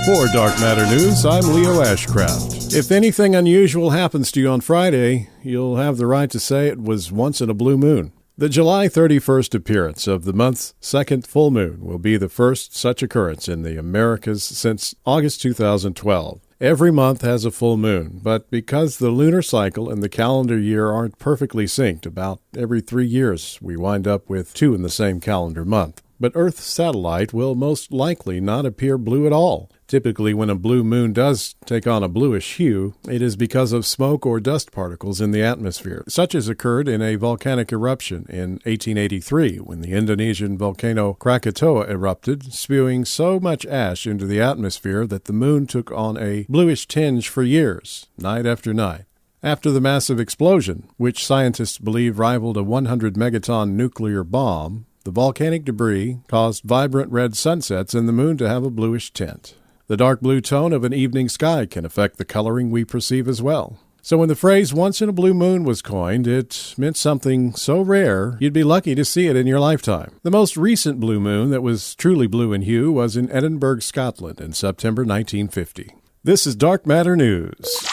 For Dark Matter News, I'm Leo Ashcraft. If anything unusual happens to you on Friday, you'll have the right to say it was once in a blue moon. The July 31st appearance of the month's second full moon will be the first such occurrence in the Americas since August 2012. Every month has a full moon, but because the lunar cycle and the calendar year aren't perfectly synced, about every 3 years we wind up with two in the same calendar month. But Earth's satellite will most likely not appear blue at all. Typically, when a blue moon does take on a bluish hue, it is because of smoke or dust particles in the atmosphere, such as occurred in a volcanic eruption in 1883 when the Indonesian volcano Krakatoa erupted, spewing so much ash into the atmosphere that the moon took on a bluish tinge for years, night after night. After the massive explosion, which scientists believe rivaled a 100-megaton nuclear bomb, the volcanic debris caused vibrant red sunsets and the moon to have a bluish tint. The dark blue tone of an evening sky can affect the coloring we perceive as well. So when the phrase once in a blue moon was coined, it meant something so rare you'd be lucky to see it in your lifetime. The most recent blue moon that was truly blue in hue was in Edinburgh, Scotland in September 1950. This is Dark Matter News.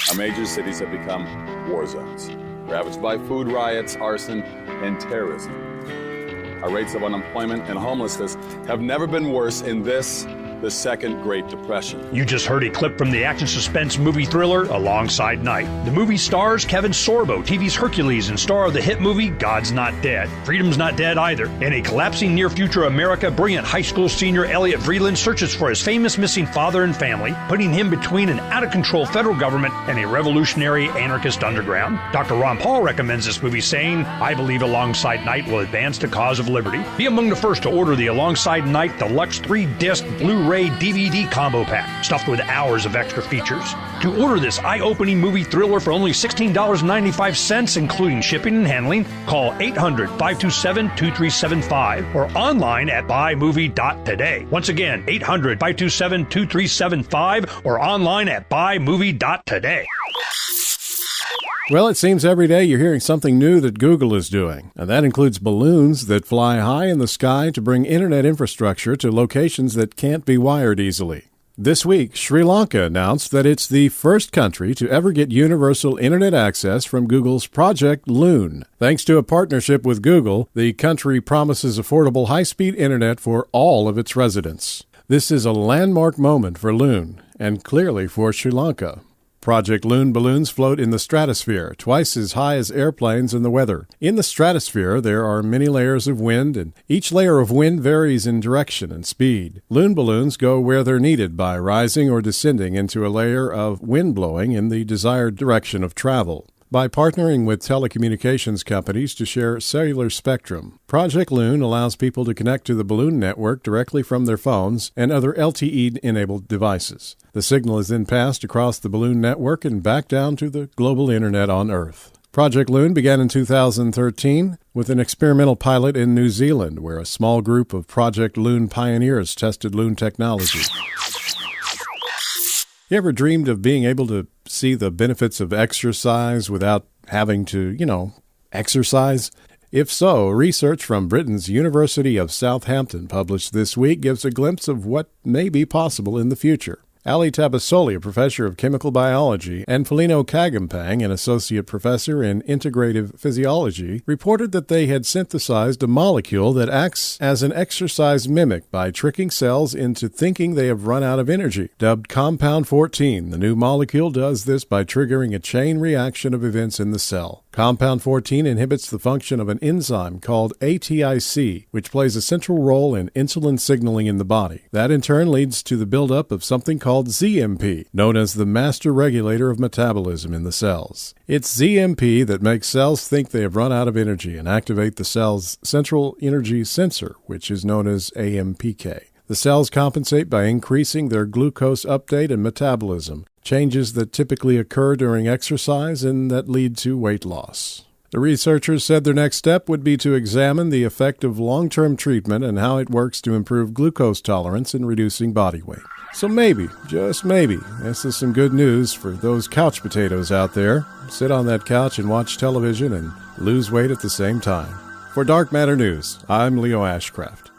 Our major cities have become war zones, ravaged by food riots, arson, and terrorism. Our rates of unemployment and homelessness have never been worse in the Second Great Depression. You just heard a clip from the action suspense movie thriller Alongside Night. The movie stars Kevin Sorbo, TV's Hercules, and star of the hit movie God's Not Dead. Freedom's not dead either. In a collapsing near-future America, brilliant high school senior Elliot Vreeland searches for his famous missing father and family, putting him between an out-of-control federal government and a revolutionary anarchist underground. Dr. Ron Paul recommends this movie, saying, "I believe Alongside Night will advance the cause of liberty." Be among the first to order the Alongside Night Deluxe 3-disc Blu-ray DVD combo pack, stuffed with hours of extra features. To order this eye-opening movie thriller for only $16.95, including shipping and handling, call 800-527-2375 or online at buymovie.today. Once again, 800-527-2375 or online at buymovie.today. Well, it seems every day you're hearing something new that Google is doing, and that includes balloons that fly high in the sky to bring internet infrastructure to locations that can't be wired easily. This week, Sri Lanka announced that it's the first country to ever get universal internet access from Google's Project Loon. Thanks to a partnership with Google, the country promises affordable high-speed internet for all of its residents. This is a landmark moment for Loon, and clearly for Sri Lanka. Project Loon balloons float in the stratosphere, twice as high as airplanes in the weather. In the stratosphere, there are many layers of wind, and each layer of wind varies in direction and speed. Loon balloons go where they're needed by rising or descending into a layer of wind blowing in the desired direction of travel. By partnering with telecommunications companies to share cellular spectrum, Project Loon allows people to connect to the balloon network directly from their phones and other LTE-enabled devices. The signal is then passed across the balloon network and back down to the global internet on Earth. Project Loon began in 2013 with an experimental pilot in New Zealand, where a small group of Project Loon pioneers tested Loon technology. You ever dreamed of being able to see the benefits of exercise without having to, exercise? If so, research from Britain's University of Southampton published this week gives a glimpse of what may be possible in the future. Ali Tabasoli, a professor of chemical biology, and Felino Kagampang, an associate professor in integrative physiology, reported that they had synthesized a molecule that acts as an exercise mimic by tricking cells into thinking they have run out of energy. Dubbed Compound 14, the new molecule does this by triggering a chain reaction of events in the cell. Compound 14 inhibits the function of an enzyme called ATIC, which plays a central role in insulin signaling in the body. That in turn leads to the buildup of something called ZMP, known as the master regulator of metabolism in the cells. It's ZMP that makes cells think they have run out of energy and activate the cell's central energy sensor, which is known as AMPK. The cells compensate by increasing their glucose uptake and metabolism, changes that typically occur during exercise and that lead to weight loss. The researchers said their next step would be to examine the effect of long-term treatment and how it works to improve glucose tolerance and reducing body weight. So maybe, just maybe, this is some good news for those couch potatoes out there. Sit on that couch and watch television and lose weight at the same time. For Dark Matter News, I'm Leo Ashcraft.